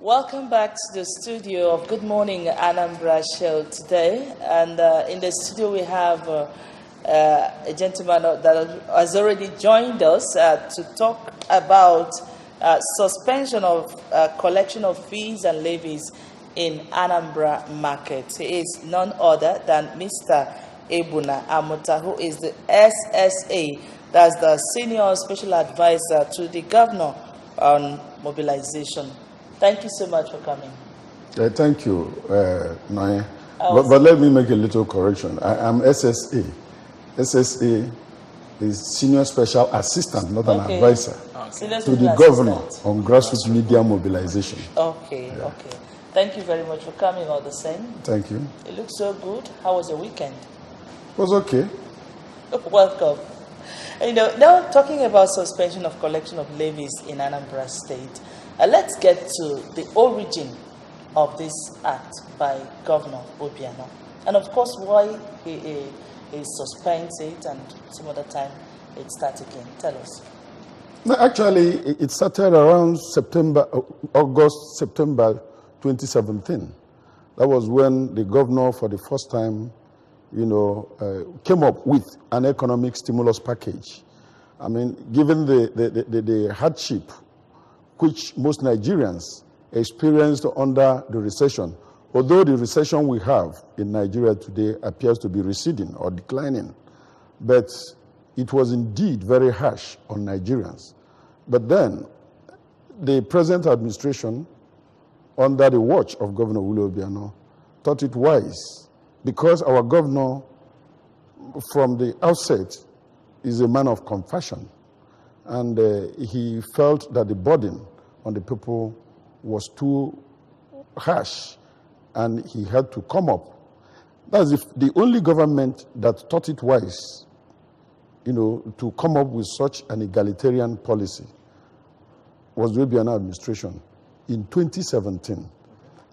Welcome back to the studio of Good Morning Anambra show today. And in the studio we have a gentleman that has already joined us to talk about suspension of collection of fees and levies in Anambra market. He is none other than Mr. Ebuna Amuta, who is the SSA, that's the Senior Special Advisor to the Governor on Mobilization. Thank you so much for coming. Thank you, Naya. But let me make a little correction. I'm SSA. SSA is Senior Special Assistant, not an advisor, to the Governor on grassroots media mobilization. Okay. Thank you very much for coming all the same. Thank you. It looks so good. How was your weekend? It was okay. Welcome. Now talking about suspension of collection of levies in Anambra State, let's get to the origin of this act by Governor Obiano, and of course why he suspends it, and some other time it starts again. Tell us. No, actually, it started around August, September 2017. That was when the governor, for the first time, came up with an economic stimulus package. I mean, given the hardship which most Nigerians experienced under the recession, although the recession we have in Nigeria today appears to be receding or declining, but it was indeed very harsh on Nigerians. But then, the present administration, under the watch of Governor Obiano, thought it wise, because our governor, from the outset, is a man of compassion. And he felt that the burden on the people was too harsh, and he had to come up. That's the only government that thought it wise, to come up with such an egalitarian policy was the Obiano administration in 2017.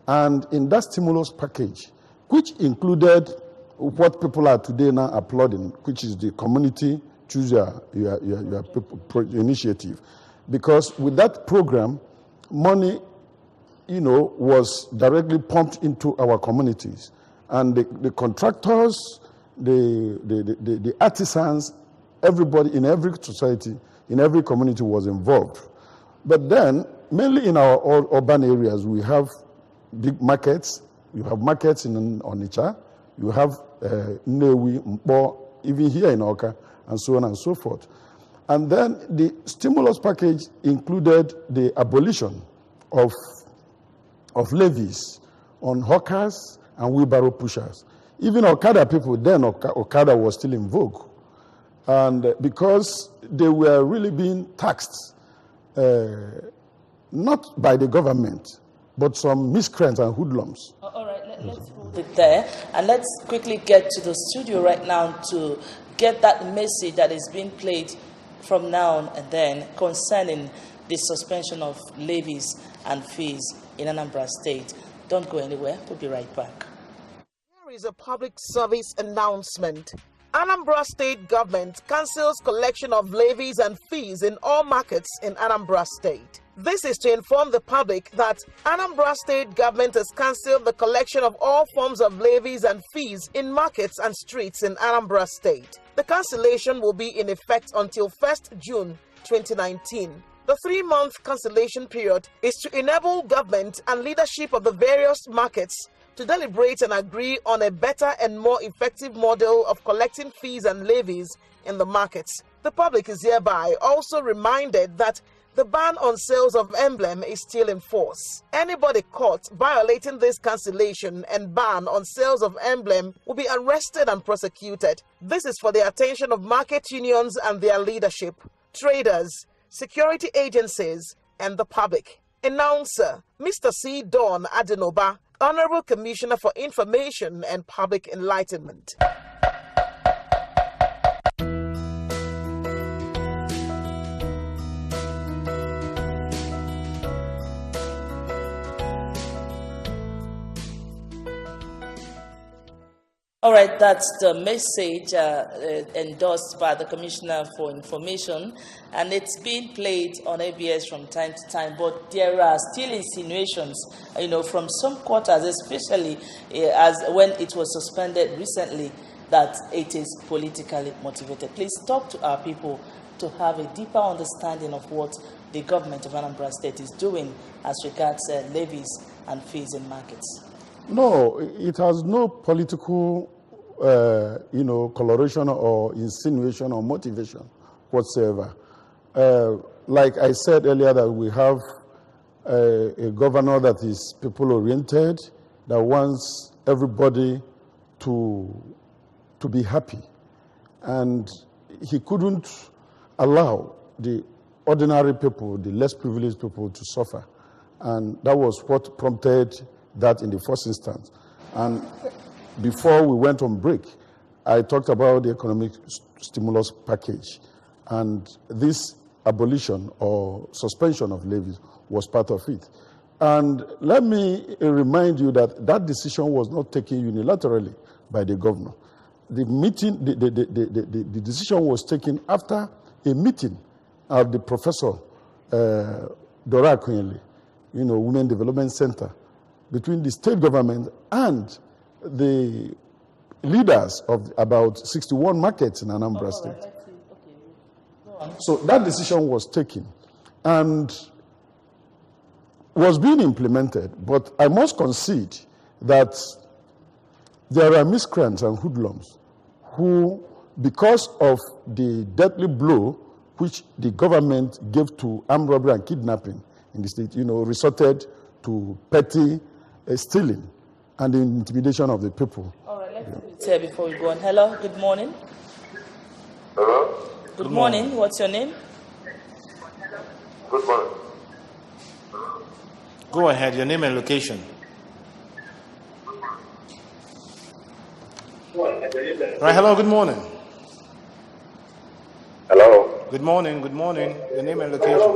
And in that stimulus package, which included what people are today now applauding, which is the community choose your initiative. Because with that program, money, was directly pumped into our communities. And the contractors, the artisans, everybody in every society, in every community was involved. But then, mainly in our urban areas, we have big markets. You have markets in Onitsha. You have Nnewi, Mpo, even here in Oka, and so on and so forth. And then the stimulus package included the abolition of levies on hawkers and wheelbarrow pushers. Even Okada people, then Okada was still in vogue. And because they were really being taxed, not by the government, but some miscreants and hoodlums. All right, let's hold it there. And let's quickly get to the studio right now to get that message that is being played from now and then concerning the suspension of levies and fees in Anambra State. Don't go anywhere. We'll be right back. Here is a public service announcement. Anambra State government cancels collection of levies and fees in all markets in Anambra State. This is to inform the public that Anambra State government has cancelled the collection of all forms of levies and fees in markets and streets in Anambra State. The cancellation will be in effect until 1st June 2019. The 3-month cancellation period is to enable government and leadership of the various markets to deliberate and agree on a better and more effective model of collecting fees and levies in the markets. The public is hereby also reminded that the ban on sales of emblem is still in force. Anybody caught violating this cancellation and ban on sales of emblem will be arrested and prosecuted. This is for the attention of market unions and their leadership, traders, security agencies, and the public. Announcer, Mr. C. Don Adenoba, Honorable Commissioner for Information and Public Enlightenment. All right, that's the message endorsed by the Commissioner for Information, and it's being played on ABS from time to time, but there are still insinuations, from some quarters, especially as when it was suspended recently, that it is politically motivated. Please talk to our people to have a deeper understanding of what the government of Anambra State is doing as regards levies and fees in markets. No, it has no political, coloration or insinuation or motivation whatsoever. Like I said earlier, that we have a governor that is people-oriented, that wants everybody to be happy. And he couldn't allow the ordinary people, the less privileged people, to suffer. And that was what prompted that in the first instance. And before we went on break, I talked about the economic stimulus package. And this abolition or suspension of levies was part of it. And let me remind you that that decision was not taken unilaterally by the governor. The meeting, the decision was taken after a meeting of the professor, Dora Akunyele, Women Development Center, between the state government and the leaders of about 61 markets in Anambra State. Right, okay. Go on. So that decision was taken and was being implemented, but I must concede that there are miscreants and hoodlums who, because of the deadly blow which the government gave to armed robbery and kidnapping in the state, resorted to petty stealing and the intimidation of the people. All right, let's say before we go on. Hello, good morning. Hello? Good morning. What's your name? Good morning. Go ahead, your name and location. Right, hello, good morning. Hello? Good morning, your name and location.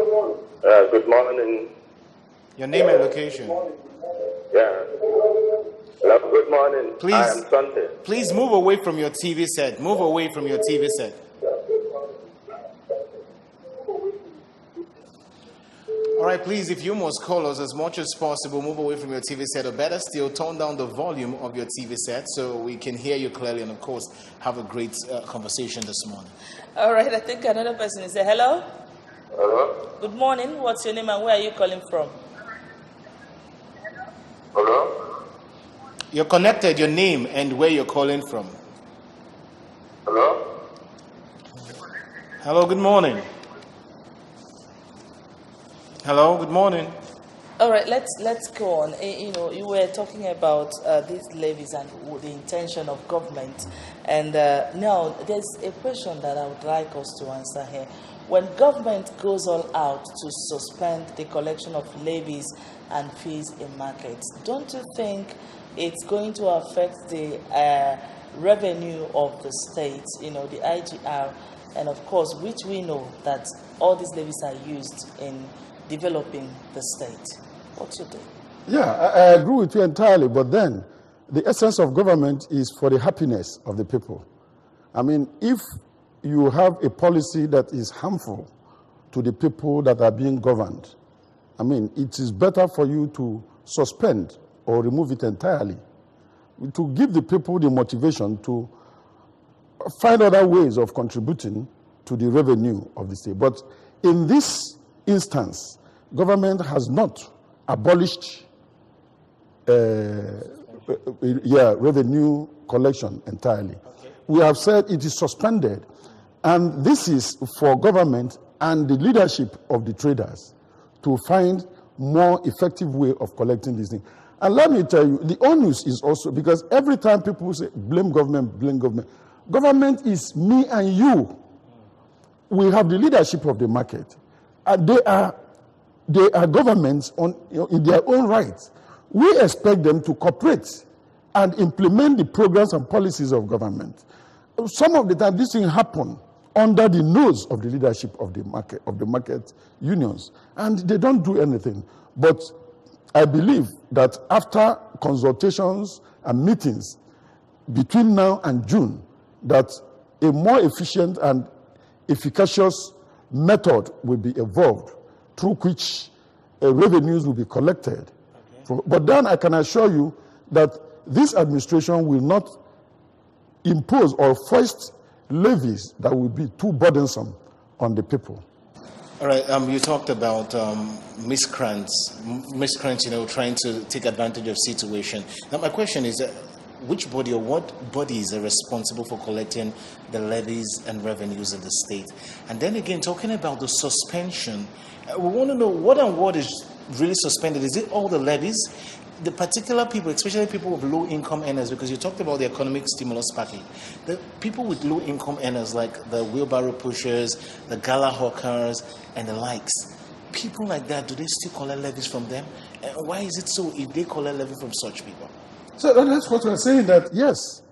Good morning. Your name and location. Yeah. Hello, good morning. Please, I am Sunday. please move away from your TV set. Move away from your TV set. All right, please, if you must call us as much as possible, move away from your TV set, or better still, turn down the volume of your TV set so we can hear you clearly and, of course, have a great conversation this morning. All right, I think another person is there. Hello? Hello? Good morning. What's your name and where are you calling from? Hello? You're connected, your name and where you're calling from. Hello? Hello, good morning. Hello, good morning. All right, let's go on. You were talking about these levies and the intention of government. And now there's a question that I would like us to answer here. When government goes all out to suspend the collection of levies and fees in markets, don't you think it's going to affect the revenue of the state, the IGR, and of course, which we know that all these levies are used in developing the state? What's your take? Yeah, I agree with you entirely, but then the essence of government is for the happiness of the people. I mean, if you have a policy that is harmful to the people that are being governed, I mean, it is better for you to suspend or remove it entirely, to give the people the motivation to find other ways of contributing to the revenue of the state. But in this instance, government has not abolished revenue collection entirely. Okay. We have said it is suspended, and this is for government and the leadership of the traders to find more effective way of collecting these things. And let me tell you, the onus is also, because every time people say blame government, government is me and you. We have the leadership of the market, and they are governments in their own right. We expect them to cooperate and implement the programs and policies of government. Some of the time, this thing happen under the nose of the leadership of the market unions, and they don't do anything. But I believe that after consultations and meetings, between now and June that a more efficient and efficacious method will be evolved through which revenues will be collected. Okay. But then I can assure you that this administration will not impose or foist levies that will be too burdensome on the people. All right, you talked about miscreants, trying to take advantage of situation. Now, my question is, which body or what bodies are responsible for collecting the levies and revenues of the state? And then again, talking about the suspension, we want to know what is really suspended. Is it all the levies? The particular people, especially people with low income earners, because you talked about the economic stimulus package. The people with low income earners, like the wheelbarrow pushers, the gala hawkers, and the likes, people like that, do they still collect levies from them? And why is it so if they collect levy from such people? So that's what we're saying, that yes,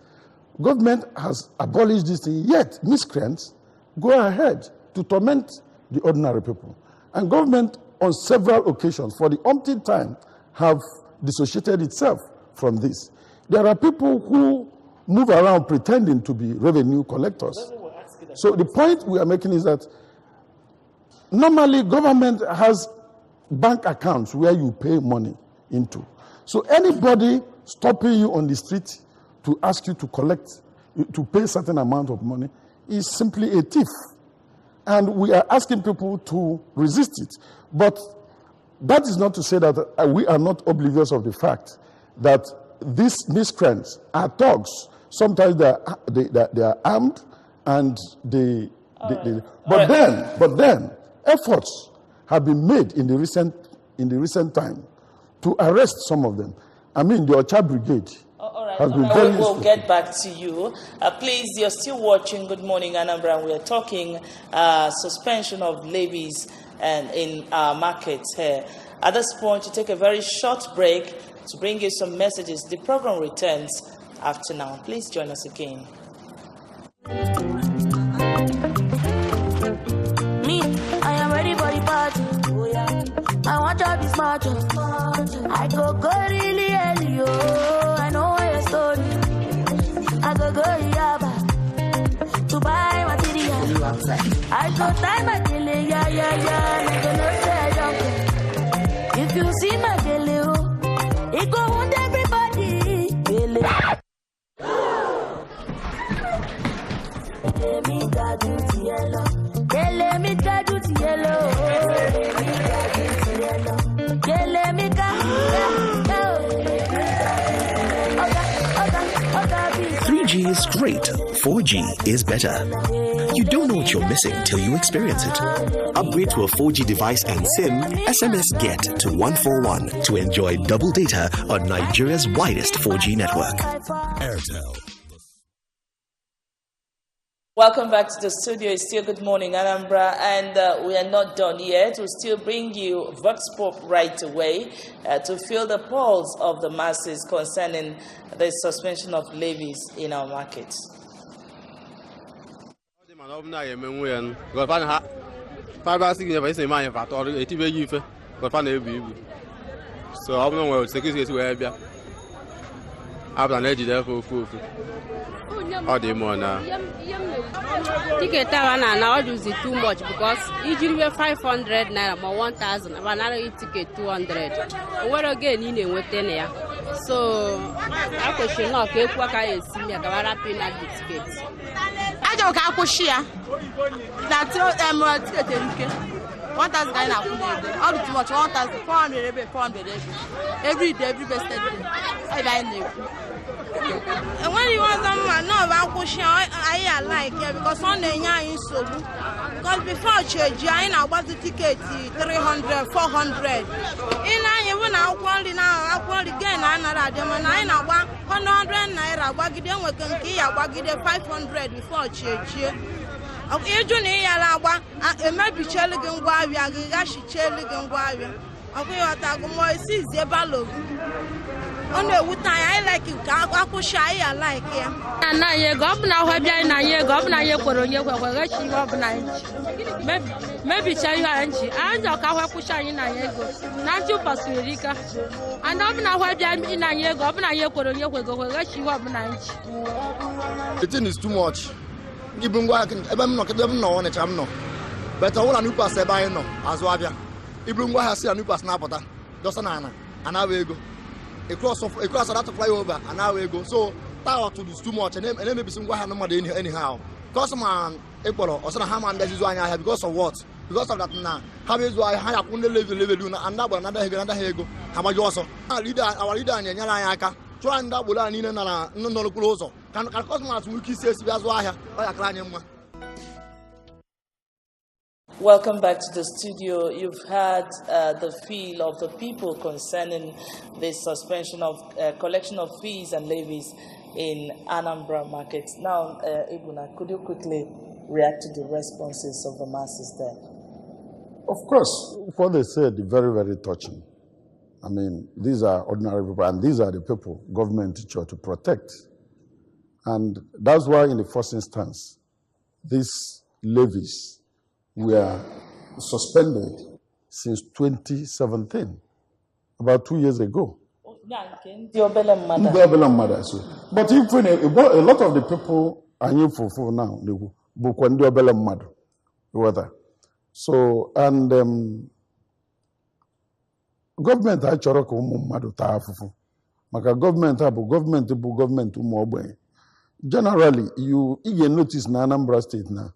government has abolished this thing, yet miscreants go ahead to torment the ordinary people. And government, on several occasions, for the umpteenth time, have dissociated itself from this. There are people who move around pretending to be revenue collectors. So the point we are making is that normally government has bank accounts where you pay money into. So anybody stopping you on the street to ask you to collect, to pay a certain amount of money is simply a thief. And we are asking people to resist it. But that is not to say that we are not oblivious of the fact that these miscreants are thugs. Sometimes they are armed, and but then efforts have been made in the recent time to arrest some of them. I mean, the Ocha Brigade. All right. We'll get back to you. Please, you're still watching Good Morning Anambra, and we are talking suspension of levies and in our markets here. At this point, you take a very short break to bring you some messages. The program returns after now. Please join us again. Me, I am ready for the party. Oh, yeah. I want to be smart. I go really early. Oh, I know your story. I go Yaba to buy material. I go time my daily, yeah. I go no say I don't. If you see my daily, it go wound everybody. Let me do to yellow. Let me do to yellow. Let me go. 3G is great. 4G is better. You don't know what you're missing till you experience it. Upgrade to a 4G device and SIM, SMS Get to 141 to enjoy double data on Nigeria's widest 4G network. Airtel. Welcome back to the studio. It's still Good Morning Anambra, and we are not done yet. We'll still bring you Vox Pop right away to feel the pulse of the masses concerning the suspension of levies in our markets. Ticket now use it too much because usually 500 naira or 1,000, but now ticket 200. What again in with 10 years? So I question not if what I see me a pay na tickets. I don't have to share. That's ticket. 1,000 naira. All too much 1,400 400 every day, every best day. I buy new. When you want someone, no, I like it because on the young so because before church, I bought the ticket 300, 400. Even I want again another demon. I know 100 naira. Wagi dem we can kill. Wagi dem 500 before church. Ejuni yala maybe chele gengwa wi agashi chele gengwa wi. Okay, what I go more is the ballo. On the wood I like you, I go shy, I like him. And now you go up now, now you go up now, you go on your way, she go up maybe tell you, and your car push in a year go. Not you, Pasurica. And I'm now why I'm in a year go up now, you go on your way, go, she go up night. The thing is too much. Even working, I'm not on it, I'm not. But I want a new pass by no, as well. Even what has a new pass now, just an hour, and I will go. A cross of that to fly over, and I will go. So, tower to do too much, and then maybe some one no money anyhow. Because man, April or some hammer, that is why I have because of what? Because of that now. How is why I have only level and now another go. How about you also? Our leader, and Yanaka, try and double and in no closer. Can customers will kiss us as why I climb. Welcome back to the studio. You've heard the feel of the people concerning the suspension of collection of fees and levies in Anambra markets. Now, Ibuna, could you quickly react to the responses of the masses there? Of course, what they said is very, very touching. I mean, these are ordinary people, and these are the people government try to protect. And that's why, in the first instance, these levies were suspended since 2017, about 2 years ago. But if a lot of the people are in for now, so, and government actually government generally, you notice in Anambra State now,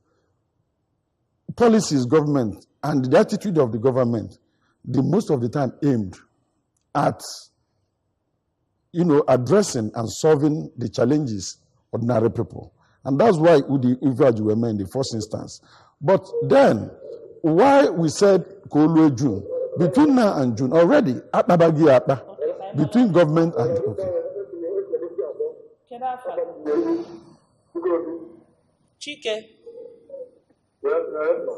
policies government and the attitude of the government, the most of the time aimed at, addressing and solving the challenges of ordinary people. And that's why Udi Ivaju were made in the first instance. But then, why we said Kolwe June, between now and June, already, between government and, okay. Chike. Hello.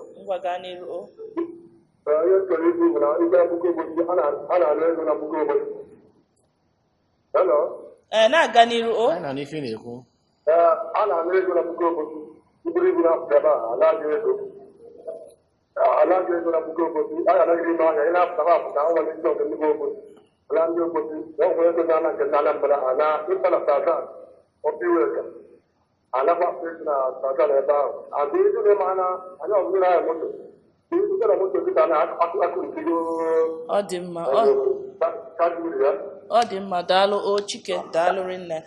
Odimma dalo o Chike dalo rinne.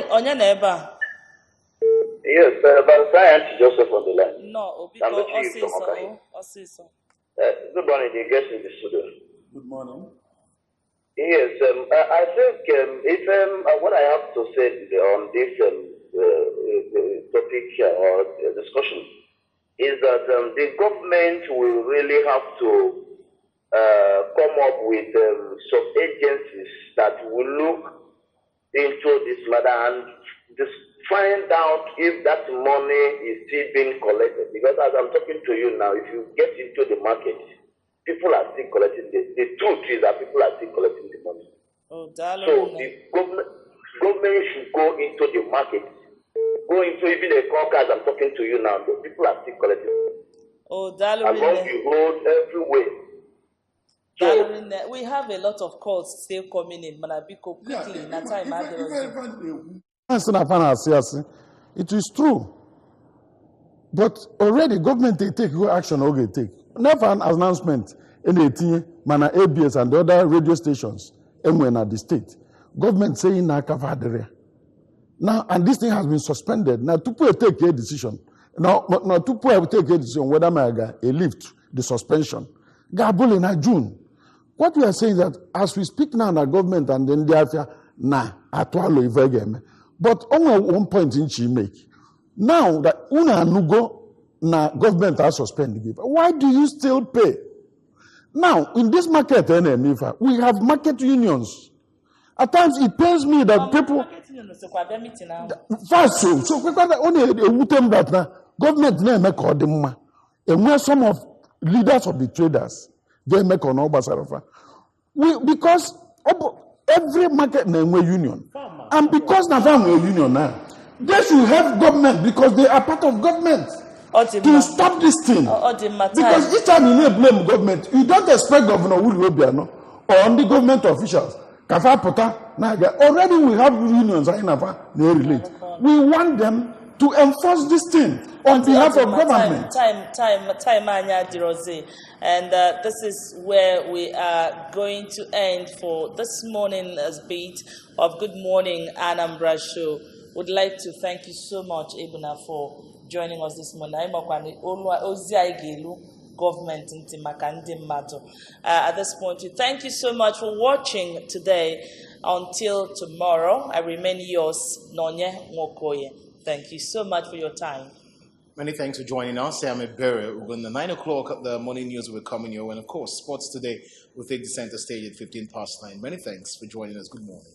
Onye na ebe a? Yes, but Science Joseph on the line. No, because Osiso. Good morning, the guest in the studio. Good morning. Yes, I think if what I have to say on this topic or discussion is that the government will really have to come up with some agencies that will look into this matter and just find out if that money is still being collected. Because as I'm talking to you now, if you get into the market, people are still collecting the truth is that people are still collecting the money. So the government should go into the market, go into even the caucus I'm talking to you now. The people are still collecting. Along the road, everywhere. So, we have a lot of calls still coming in. Manabiko quickly. It is true. But already government they take action or they take. Never an announcement in 18 mana ABS and the other radio stations anywhere at the state. Government saying na cover now, and this thing has been suspended. Now to take a decision. Now to take a decision whether a lift the suspension. Gabul in June. What we are saying is that as we speak now, the government and then the affair atwalo ivegeme. But only one point in she make. Now that una nugo na government has suspended it. Why do you still pay? Now in this market, we have market unions. At times it pains me that people first so only that government name make and where some of leaders of the traders they make on Obasarafa. Because every market na union. And because na union now, they should help government because they are part of government. To stop this thing. Because each time you blame government, you don't expect Governor Willie Obiano or on the government officials. Already we have unions. We want them to enforce this thing on behalf of government. And this is where we are going to end for this morning's beat of Good Morning Anambra show. Would like to thank you so much, Ebuna, for joining us this morning. Government at this point, thank you so much for watching today. Until tomorrow, I remain yours, Nonye Mokoye. Thank you so much for your time. Many thanks for joining us. I'm Anambra. When the 9 o'clock, the morning news will be coming your way. And of course, sports today will take the center stage at 9:15. Many thanks for joining us. Good morning.